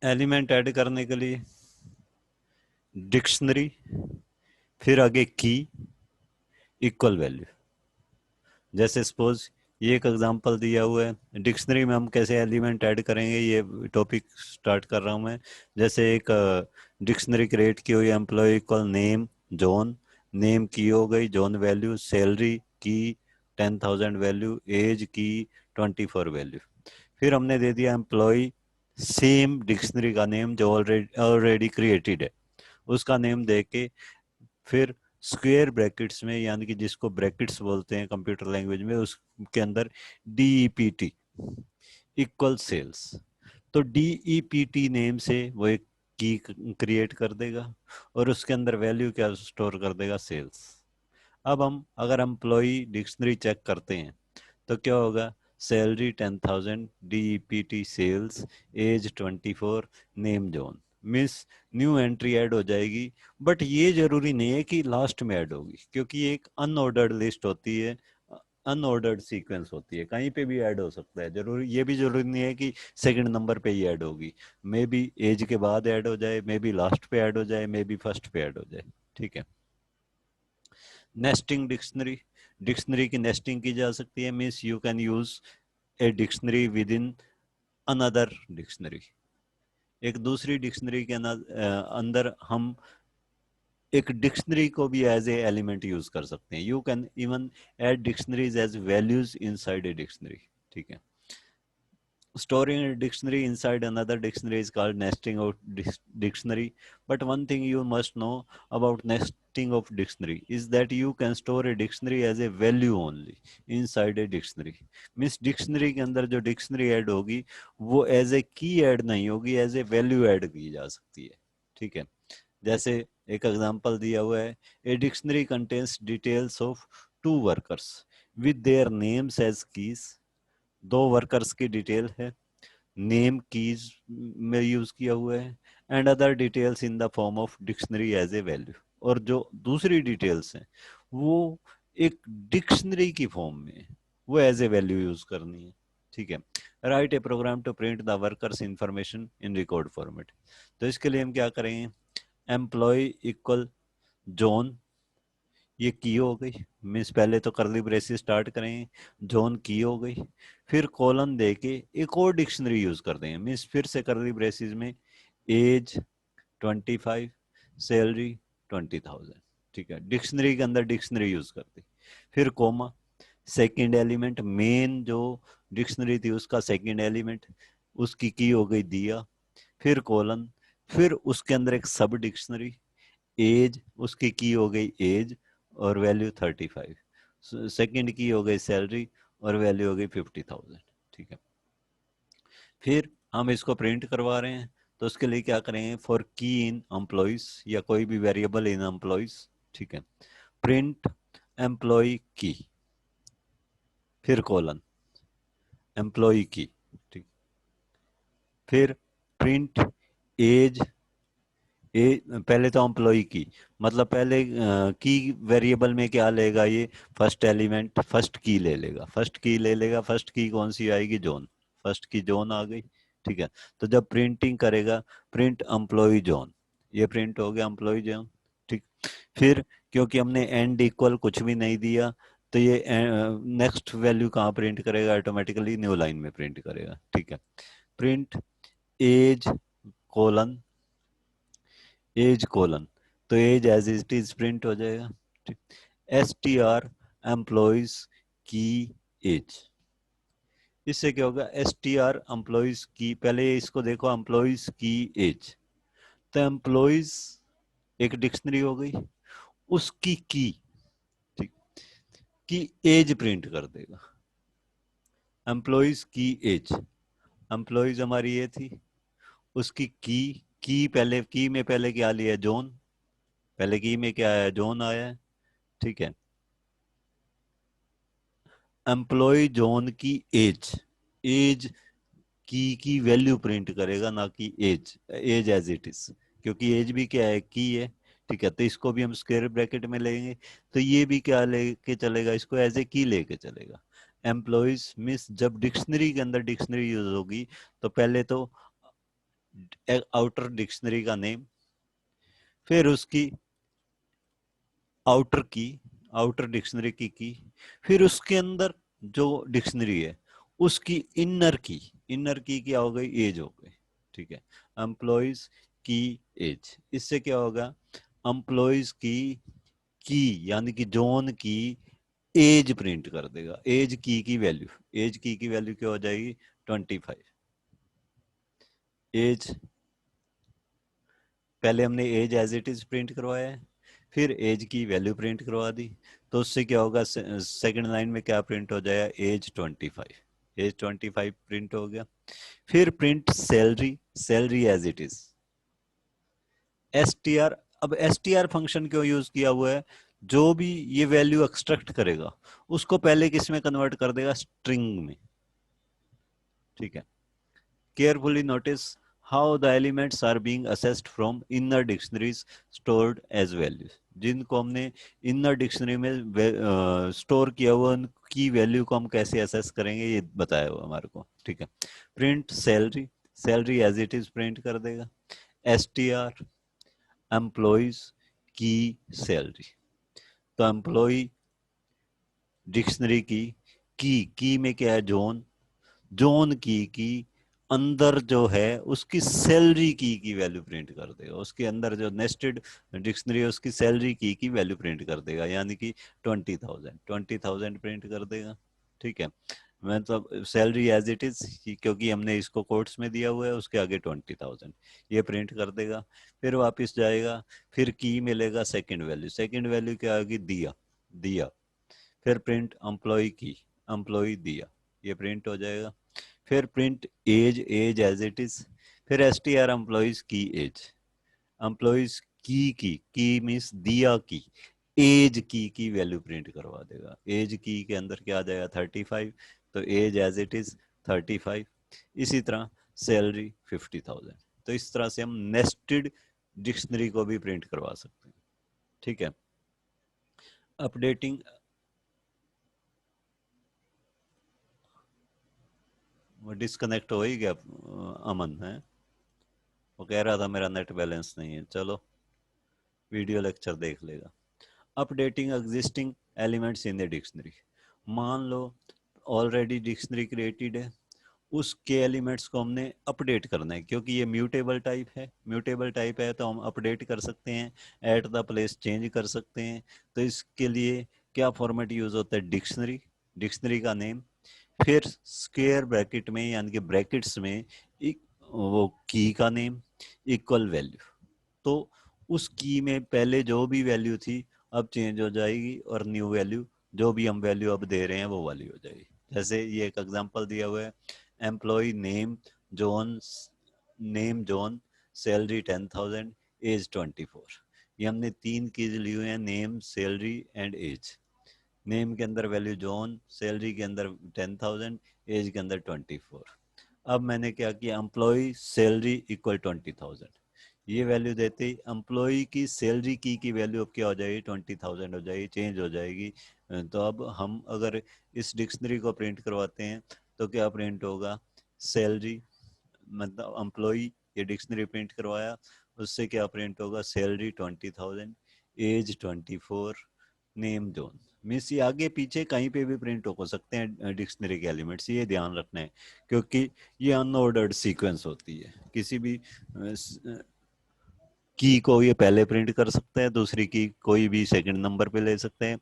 Element add करने के लिए डिक्शनरी, फिर आगे की, इक्वल वैल्यू। जैसे सपोज ये एक एग्जांपल दिया हुआ है, डिक्शनरी में हम कैसे एलिमेंट ऐड करेंगे, ये टॉपिक स्टार्ट कर रहा हूँ मैं। जैसे एक डिक्शनरी क्रिएट की हुई, employee equal name John, name की हो गई, जॉन वैल्यू, सैलरी की 10,000 वैल्यू, एज की 24 वैल्यू। फिर हमने दे दिया एम्प्लॉय सेम डिक्शनरी का नेम जो ऑलरेडी ऑलरेडी क्रिएटेड है, उसका नेम दे के फिर स्क्वेयर ब्रैकेट्स में, यानी कि जिसको ब्रैकेट्स बोलते हैं कंप्यूटर लैंग्वेज में, उसके अंदर DEPT इक्वल सेल्स। तो DEPT नेम से वो एक की क्रिएट कर देगा और उसके अंदर वैल्यू क्या स्टोर कर देगा, सेल्स। अब हम अगर एम्प्लॉय डिक्शनरी चेक करते हैं तो क्या होगा, salary 10,000, DEPT sales, age 24, name John. मिस न्यू एंट्री ऐड हो जाएगी, बट ये जरूरी नहीं है कि लास्ट में ऐड होगी, क्योंकि ये एक अनऑर्डर्ड लिस्ट होती है, अनऑर्डर्ड सीक्वेंस होती है, कहीं पे भी ऐड हो सकता है। जरूरी ये भी जरूरी नहीं है कि सेकंड नंबर पे ही ऐड होगी, मे बी एज के बाद ऐड हो जाए, मे बी लास्ट पे ऐड हो जाए, मे बी फर्स्ट पे ऐड हो जाए। ठीक है। नेस्टिंग डिक्शनरी, डिक्शनरी की नेस्टिंग की जा सकती है, means you can use a dictionary with in another dictionary. एक दूसरी डिक्शनरी के अंदर हम एक डिक्शनरी को भी एज ए एलिमेंट यूज कर सकते हैं। You can even add dictionaries as values inside a dictionary. ठीक है। Storing a dictionary inside another dictionary is called nesting of dictionary. But one thing you must know about nesting of dictionary is that you can store a dictionary as a value only inside a dictionary. Means dictionary के अंदर जो dictionary add होगी वो as a key add नहीं होगी, as a value add की जा सकती है। ठीक है। जैसे एक एग्जांपल दिया हुआ है, a dictionary contains details of two workers with their names as keys. दो वर्कर्स की डिटेल है, नेम कीज में यूज किया हुआ है, and other details in the form of dictionary as a value. और जो दूसरी डिटेल्स हैं वो एक डिक्शनरी की फॉर्म में है, वो एज ए वैल्यू यूज करनी है। ठीक है। Write a program to print the workers information in record format. तो इसके लिए हम क्या करेंगे, एम्प्लॉय इक्वल जॉन, ये की हो गई, मीन्स पहले तो करली ब्रेसिस स्टार्ट करेंगे, जॉन की हो गई, फिर कॉलन दे के एक और डिक्शनरी यूज कर देंगे, मीन्स फिर से करली ब्रेसिस में एज 25, सैलरी 20,000। ठीक है, डिक्शनरी के अंदर डिक्शनरी यूज कर दी, फिर कोमा, सेकंड एलिमेंट, मेन जो डिक्शनरी थी उसका सेकंड एलिमेंट, उसकी की हो गई दिया, फिर कॉलन, फिर उसके अंदर एक सब डिक्शनरी, एज, उसकी की हो गई एज और वैल्यू 35, सेकंड की हो गई सैलरी और वैल्यू हो गई 50,000। ठीक है। फिर हम इसको प्रिंट करवा रहे हैं, तो उसके लिए क्या करेंगे, फॉर की इन एम्प्लॉइज या कोई भी वेरिएबल इन एम्प्लॉइज। ठीक है। प्रिंट एम्प्लॉय की, फिर कॉलन एम्प्लॉय की। ठीक। फिर प्रिंट एज, पहले तो एम्प्लॉय की, मतलब पहले की वेरिएबल में क्या लेगा ये, फर्स्ट एलिमेंट, फर्स्ट की ले लेगा, फर्स्ट की ले लेगा, फर्स्ट की कौन सी आएगी, जॉन, फर्स्ट की जॉन आ गई। ठीक है। तो जब प्रिंटिंग करेगा, प्रिंट एम्प्लॉय जॉन, ये प्रिंट हो गया एम्प्लॉय जॉन। ठीक। फिर क्योंकि हमने एंड इक्वल कुछ भी नहीं दिया, तो ये नेक्स्ट वैल्यू कहाँ प्रिंट करेगा, ऑटोमेटिकली न्यू लाइन में प्रिंट करेगा। ठीक है। Print as colon, as colon, तो as as it is print हो जाएगा। STR एम्प्लॉइज की एज, इससे क्या होगा, STR एम्प्लॉइज की, पहले इसको देखो एम्प्लॉइज की एज, तो एम्प्लॉइज एक डिक्शनरी हो गई, उसकी की, ठीक, की एज प्रिंट कर देगा, एम्प्लॉइज की एज, एम्प्लॉइज हमारी ये थी, उसकी की पहले, की में पहले क्या लिया, जॉन, पहले की में क्या आया, जॉन आया है। ठीक है। एम्प्लॉय जॉन की एज, एज की वैल्यू प्रिंट करेगा, ना कि age, age as it is, क्योंकि एज भी क्या है, की है। ठीक है। तो इसको भी हम स्क्वायर ब्रैकेट में लेंगे, तो ये भी क्या लेके चलेगा, इसको एज ए की लेके चलेगा। एम्प्लॉयज मीन्स जब डिक्शनरी के अंदर डिक्शनरी यूज होगी तो पहले तो आउटर डिक्शनरी का नेम, फिर उसकी आउटर की, आउटर डिक्शनरी की, फिर उसके अंदर जो डिक्शनरी है उसकी इनर की, इनर की क्या हो गई, एज हो गई। ठीक है, एम्प्लॉयज की एज, इससे क्या होगा, एम्प्लॉयज की यानी कि जॉन की एज प्रिंट कर देगा, एज की वैल्यू, एज की वैल्यू क्या हो जाएगी 25। एज, पहले हमने age as it is print करवाया है, फिर एज की वैल्यू प्रिंट करवा दी, तो उससे क्या होगा, सेकंड लाइन में क्या प्रिंट हो जाएगा, एज 25, एज 25 प्रिंट हो गया। फिर print salary, salary as it is, S T R. अब एस टी आर फंक्शन क्यों यूज किया हुआ है, जो भी ये वैल्यू एक्सट्रैक्ट करेगा उसको पहले किस में कन्वर्ट कर देगा, स्ट्रिंग में। ठीक है, carefully notice how the elements are being assessed from inner dictionaries stored as values। जिनको हमने इनर डिक्शनरी में स्टोर किया हुआ उनकी वैल्यू को हम कैसे असेस करेंगे ये बताया हुआ हमारे को। ठीक है, print salary, salary as it is print कर देगा। एस टी आर एम्प्लॉयज की सैलरी, तो एम्प्लॉय डिक्शनरी की में क्या है, जोन, जोन की अंदर जो है उसकी सैलरी की वैल्यू प्रिंट कर देगा, उसके अंदर जो नेस्टेड डिक्शनरी है उसकी सैलरी की वैल्यू प्रिंट कर देगा, यानी कि 20,000 प्रिंट कर देगा। ठीक है, मैं तो सैलरी एज इट इज, क्योंकि हमने इसको कोट्स में दिया हुआ है, उसके आगे 20,000 ये प्रिंट कर देगा। फिर वापस जाएगा, फिर की मिलेगा सेकंड वैल्यू, सेकंड वैल्यू क्या आएगी, दिया, दिया। फिर प्रिंट एम्प्लॉय की, एम्प्लॉय दिया, ये प्रिंट हो जाएगा। फिर print age, age as it is. फिर एस टी आर एम्प्लॉयज की एज, एम्प्लॉयज की मीन्स दिया की, एज की वैल्यू प्रिंट करवा देगा, एज की के अंदर क्या आ जाएगा 35, तो एज एज इट इज 35। इसी तरह सैलरी 50,000। तो इस तरह से हम नेस्टेड डिक्शनरी को भी प्रिंट करवा सकते हैं। ठीक है, अपडेटिंग, वो डिस्कनेक्ट हो ही गया अमन है, वो कह रहा था मेरा नेट बैलेंस नहीं है। चलो वीडियो लेक्चर देख लेगा। Updating existing elements in the dictionary, मान लो ऑलरेडी डिक्शनरी क्रिएटेड है, उसके एलिमेंट्स को हमने अपडेट करना है, क्योंकि ये म्यूटेबल टाइप है, म्यूटेबल टाइप है तो हम अपडेट कर सकते हैं, एट द प्लेस चेंज कर सकते हैं। तो इसके लिए क्या फॉर्मेट यूज होता है, डिक्शनरी, डिक्शनरी का नेम, फिर स्क्वायर ब्रैकेट में यानी कि ब्रैकेट्स में एक वो की का नेम इक्वल वैल्यू। तो उस की में पहले जो भी वैल्यू थी अब चेंज हो जाएगी, और न्यू वैल्यू जो भी हम वैल्यू अब दे रहे हैं वो वाली हो जाएगी। जैसे ये एक एग्जांपल दिया हुआ है, employee name John, name John, salary 10,000, age 24। ये हमने तीन कीज ली हुई हैं, name salary and age. Name के अंदर वैल्यू जॉन, सैलरी के अंदर 10,000, एज के अंदर 24। अब मैंने क्या किया, एम्प्लॉय सैलरी इक्वल 20,000, ये वैल्यू देते ही एम्प्लॉय की सैलरी की वैल्यू अब क्या हो जाएगी, 20,000 हो जाएगी, चेंज हो जाएगी। तो अब हम अगर इस डिक्शनरी को प्रिंट करवाते हैं तो क्या प्रिंट होगा, सैलरी, मतलब एम्प्लॉय, ये डिक्शनरी प्रिंट करवाया, उससे क्या प्रिंट होगा, salary 20,000, age 24, name John. Means ये आगे पीछे कहीं पे भी प्रिंट हो सकते हैं डिक्शनरी के एलिमेंट्स, ये ध्यान रखना है, क्योंकि ये अनऑर्डर्ड सीक्वेंस होती है। किसी भी की को ये पहले प्रिंट कर सकते हैं, दूसरी की कोई भी सेकंड नंबर पे ले सकते हैं,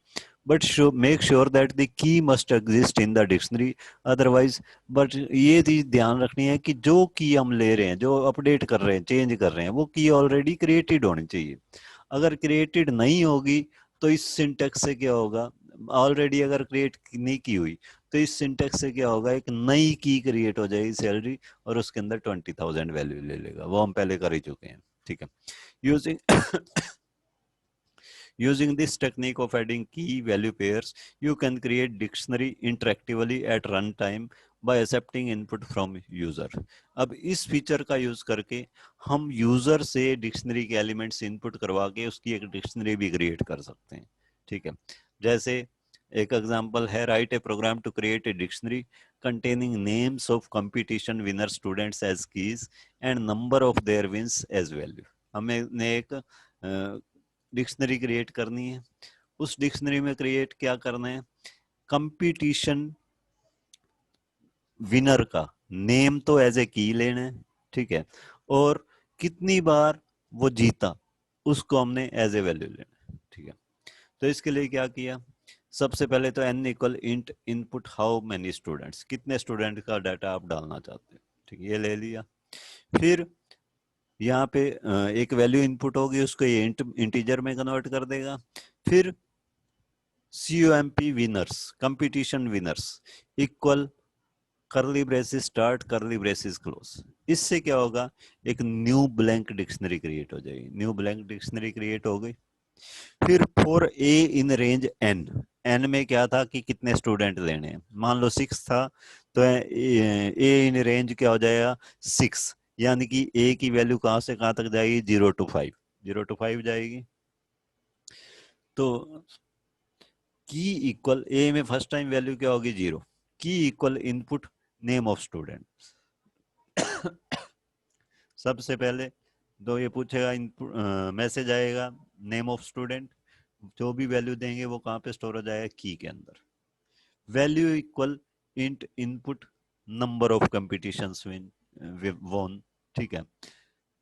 but make sure that the key must exist in the dictionary otherwise. But ये चीज ध्यान रखनी है कि जो की हम ले रहे हैं, जो अपडेट कर रहे हैं, चेंज कर रहे हैं, वो की ऑलरेडी क्रिएटेड होनी चाहिए। अगर क्रिएटेड नहीं होगी तो इस सिंटेक्स से क्या होगा, ऑलरेडी अगर क्रिएट नहीं की हुई तो इस सिंटेक्स से क्या होगा, एक नई की क्रिएट हो जाएगी सैलरी, और उसके अंदर 20,000 वैल्यू ले लेगा, वो हम पहले कर ही चुके हैं। ठीक है, using using this technique of adding key value pairs, you can create dictionary interactively at runtime by accepting input from user। अब इस फीचर का यूज करके हम यूजर से डिक्शनरी के एलिमेंट्स इनपुट करवा के उसकी एक डिक्शनरी भी क्रिएट कर सकते हैं। ठीक है, जैसे एक एग्जांपल है, write a program to create a dictionary containing names of competition winner students as keys and number of their wins as value. हमें ने एक डिक्शनरी क्रिएट करनी है। उस डिक्शनरी में क्रिएट क्या करना है, कंपटीशन विनर का नेम तो एज ए की लेना है, ठीक है, और कितनी बार वो जीता उसको हमने एज ए वैल्यू लेना है, ठीक है। तो इसके लिए क्या किया, सबसे पहले तो n equal int input how many students, कितने स्टूडेंट का डाटा आप डालना चाहते हैं, ठीक है, ये ले लिया। फिर यहाँ पे एक वैल्यू इनपुट होगी, उसको ये इंटीजर में कन्वर्ट कर देगा। फिर COMP winners, competition winners equal करली ब्रेसिस स्टार्ट करली ब्रेसिस क्लोज। इससे क्या होगा, एक न्यू ब्लैंक डिक्शनरी क्रिएट हो जाएगी, न्यू ब्लैंक डिक्शनरी क्रिएट हो गई। फिर for a in range n, n में क्या था कि कितने स्टूडेंट लेने हैं, मान लो 6 था, तो ए इन रेंज क्या हो जाएगा 6, यानी कि ए की वैल्यू कहां से कहां तक जाएगी, 0 to 5, 0 to 5 जाएगी। तो की इक्वल ए में फर्स्ट टाइम वैल्यू क्या होगी 0, की equal input name of student. सबसे पहले तो ये पूछेगा, इनपुट मैसेज आएगा नेम ऑफ स्टूडेंट, जो भी वैल्यू देंगे वो कहाँ पे स्टोर हो जाएगा, की के अंदर। Value equal int input number of competitions win won, ठीक है।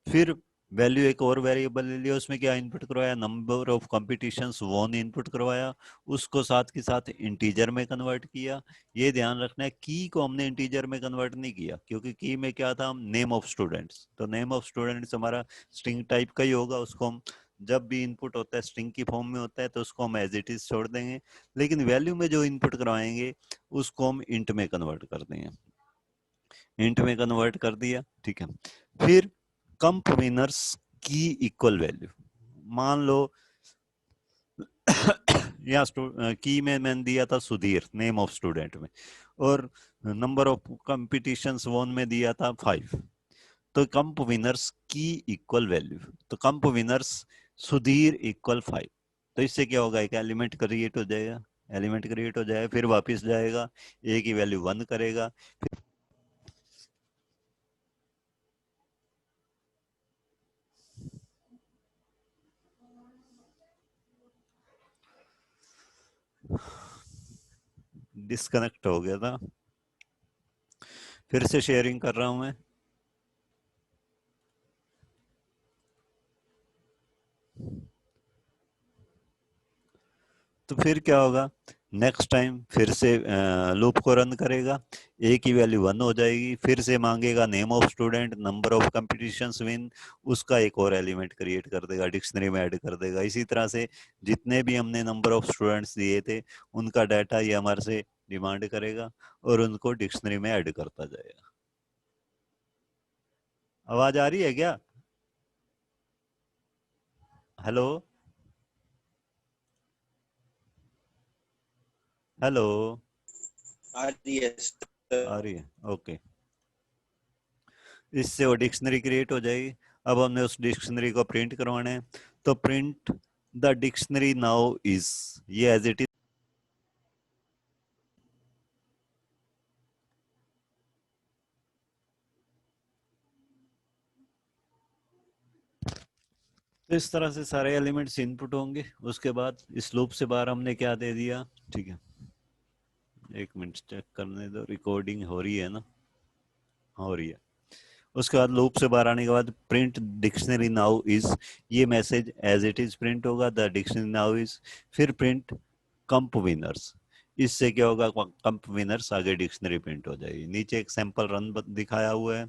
फिर वैल्यू एक और वेरिएबल ले लिया, उसमें क्या इनपुट करवाया, number of competitions won input करवाया, उसको साथ के साथ इंटीजर में कन्वर्ट किया। ये ध्यान रखना है, की को हमने इंटीजर में कन्वर्ट नहीं किया, क्योंकि की में क्या था, हम नेम ऑफ स्टूडेंट्स, तो नेम ऑफ स्टूडेंट्स हमारा स्ट्रिंग टाइप का ही होगा, उसको हम जब भी इनपुट होता है स्ट्रिंग की फॉर्म में होता है तो उसको हम एज इट इज छोड़ देंगे, लेकिन वैल्यू में जो इनपुट करवाएंगे उसको हम इंट में कन्वर्ट कर देंगे, इंट में कन्वर्ट कर दिया, ठीक है। फिर कंप विनर्स की इक्वल वैल्यू, मान लो यहाँ की में मैंने दिया था सुधीर नेम ऑफ स्टूडेंट में, और नंबर ऑफ कंपटीशंस वॉन में दिया था 5, तो कंप विनर्स की इक्वल वैल्यू, तो कंप विनर्स सुधीर इक्वल 5, तो इससे क्या होगा, एक एलिमेंट क्रिएट हो जाएगा, एलिमेंट क्रिएट हो जाएगा, फिर वापस जाएगा, ए की वैल्यू 1 करेगा। डिस्कनेक्ट हो गया था, फिर से शेयरिंग कर रहा हूं मैं। तो फिर क्या होगा, नेक्स्ट टाइम फिर से लूप को रन करेगा, ए की वैल्यू 1 हो जाएगी, फिर से मांगेगा name of student, number of competitions win, उसका एक और एलिमेंट क्रिएट कर देगा, डिक्शनरी में ऐड कर देगा। इसी तरह से जितने भी हमने नंबर ऑफ स्टूडेंट्स दिए थे उनका डाटा ये हमारे से डिमांड करेगा और उनको डिक्शनरी में ऐड करता जाएगा। आवाज आ रही है क्या, हेलो, हेलो, आ रही है आ रही है, ओके। इससे वो डिक्शनरी क्रिएट हो जाएगी। अब हमने उस डिक्शनरी को प्रिंट करवाना है, तो print the dictionary now is, ये एज इट इज, तो इस तरह से सारे एलिमेंट्स इनपुट होंगे। उसके बाद इस लूप से बाहर हमने क्या दे दिया, ठीक है, एक मिनट चेक करने दो, रिकॉर्डिंग हो रही है ना, हो रही है। उसके बाद लूप से बाहर आने के बाद प्रिंट डिक्शनरी नाउ इज, ये message as it is print होगा, द डिक्शनरी नाउ इज। फिर प्रिंट कंप विनर्स, इससे क्या होगा, कंप विनर्स आगे डिक्शनरी प्रिंट हो जाएगी। नीचे एक सैंपल रन दिखाया हुआ है,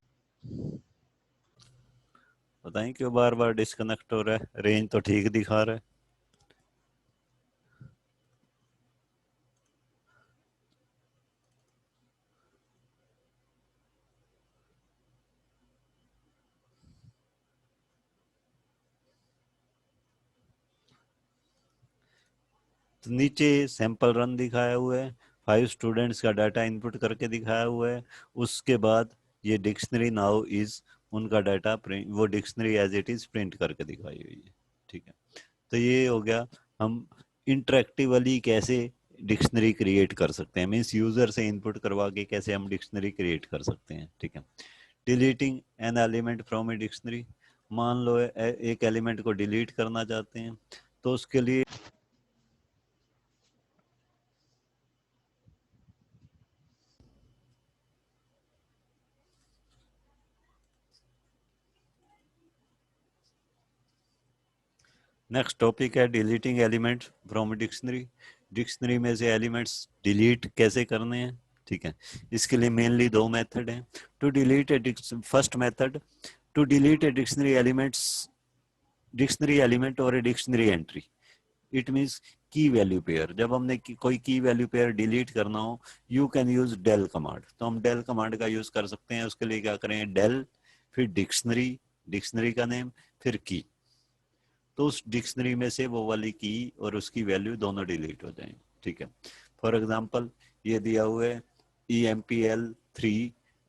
बताएं क्यों बार बार डिस्कनेक्ट हो रहा है, रेंज तो ठीक दिखा रहा है। तो नीचे सैंपल रन दिखाया हुआ है, 5 स्टूडेंट्स का डाटा इनपुट करके दिखाया हुआ है। उसके बाद ये डिक्शनरी नाउ इज, उनका डाटा प्रिंट, वो dictionary as it is print करके दिखाई हुई है, ठीक है। तो ये हो गया, हम इंटरेक्टिवली कैसे डिक्शनरी क्रिएट कर सकते हैं, मीन्स यूजर से इनपुट करवा के कैसे हम डिक्शनरी क्रिएट कर सकते हैं, ठीक है। Deleting an element from a dictionary, मान लो एक एलिमेंट को डिलीट करना चाहते हैं, तो उसके लिए नेक्स्ट टॉपिक है deleting element from dictionary. Dictionary में से एलिमेंट्स डिलीट कैसे करने हैं, ठीक है। इसके लिए मेनली दो मेथड हैं। To delete a first method, to delete a dictionary elements, dictionary element और a dictionary entry, it means key value pair. जब हमने कोई की वैल्यू पेयर डिलीट करना हो, you can use del command, तो हम डेल कमांड का use कर सकते हैं। उसके लिए क्या करें, डेल फिर डिक्शनरी, डिक्शनरी का नेम फिर की, तो उस डिक्शनरी में से वो वाली की और उसकी वैल्यू दोनों डिलीट हो जाएंगे, ठीक है। फॉर एग्जांपल ये दिया हुआ है EMPL3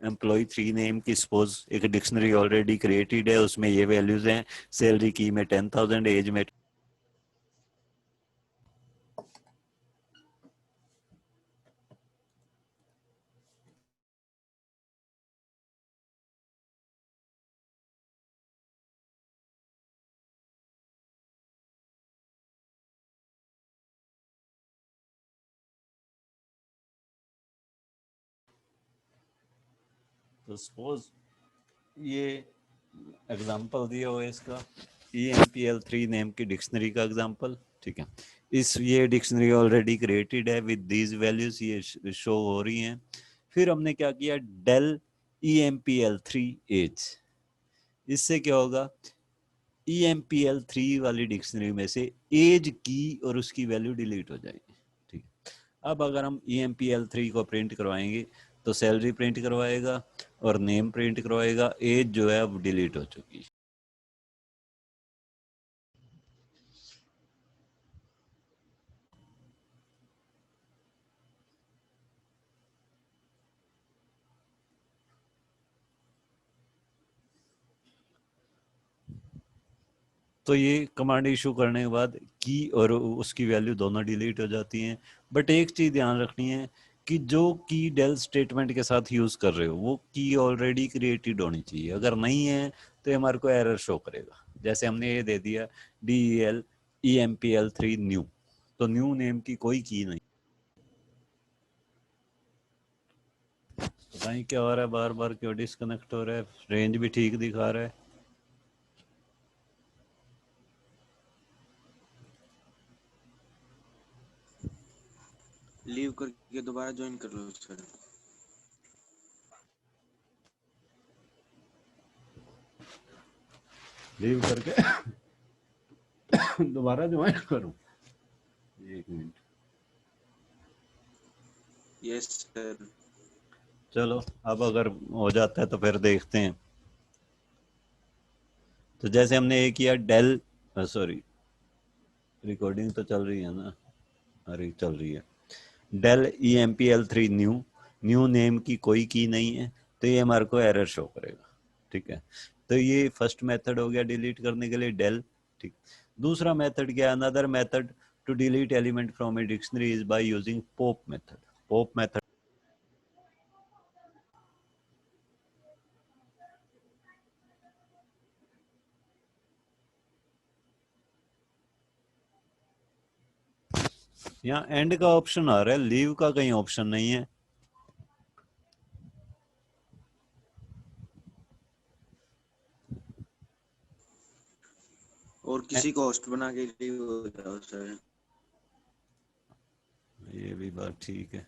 एम्प्लॉय 3 नेम की सपोज एक डिक्शनरी ऑलरेडी क्रिएटेड है, उसमें ये वैल्यूज हैं, सैलरी की में 10,000, एज में तो सपोज ये एग्जांपल दिया हुआ है इसका EMPL3 नेम की डिक्शनरी का एग्जांपल, ठीक है। इस ये डिक्शनरी ऑलरेडी क्रिएटेड है विद दीज वैल्यूज, ये शो हो रही हैं। फिर हमने क्या किया, डेल EMPL3 एज, इससे क्या होगा, EMPL3 वाली डिक्शनरी में से एज की और उसकी वैल्यू डिलीट हो जाएगी, ठीक है। अब अगर हम EMPL3 को प्रिंट करवाएंगे तो सैलरी प्रिंट करवाएगा और नेम प्रिंट करवाएगा, एज जो है अब डिलीट हो चुकी है। तो ये कमांड इशू करने के बाद की और उसकी वैल्यू दोनों डिलीट हो जाती हैं। बट एक चीज ध्यान रखनी है कि जो की डेल स्टेटमेंट के साथ यूज कर रहे हो वो की ऑलरेडी क्रिएटेड होनी चाहिए, अगर नहीं है तो हमारे को एरर शो करेगा। जैसे हमने ये दे दिया DEL EMPL3 न्यू, तो न्यू नेम की कोई की नहीं। पता नहीं क्या हो रहा है, बार बार क्यों डिस्कनेक्ट हो रहा है, रेंज भी ठीक दिखा रहा है। लीव करके दोबारा ज्वाइन कर लो सर। लीव करके दोबारा ज्वाइन करूं, एक मिनट। Yes sir. चलो अब अगर हो जाता है तो फिर देखते हैं। तो जैसे हमने ये किया डेल, सॉरी रिकॉर्डिंग तो चल रही है ना, अरे चल रही है। Del EMPL3 new, new name की कोई की नहीं है, तो ये हमारे को एरर शो करेगा, ठीक है। तो ये फर्स्ट मेथड हो गया डिलीट करने के लिए डेल, ठीक। दूसरा मेथड क्या, another method to delete element from a dictionary is by using pop method. Pop method यहाँ एंड का ऑप्शन आ रहा है, लीव का कहीं ऑप्शन नहीं है। और किसी को होस्ट बना के लीव हो जाओ सर। ये भी बात ठीक है।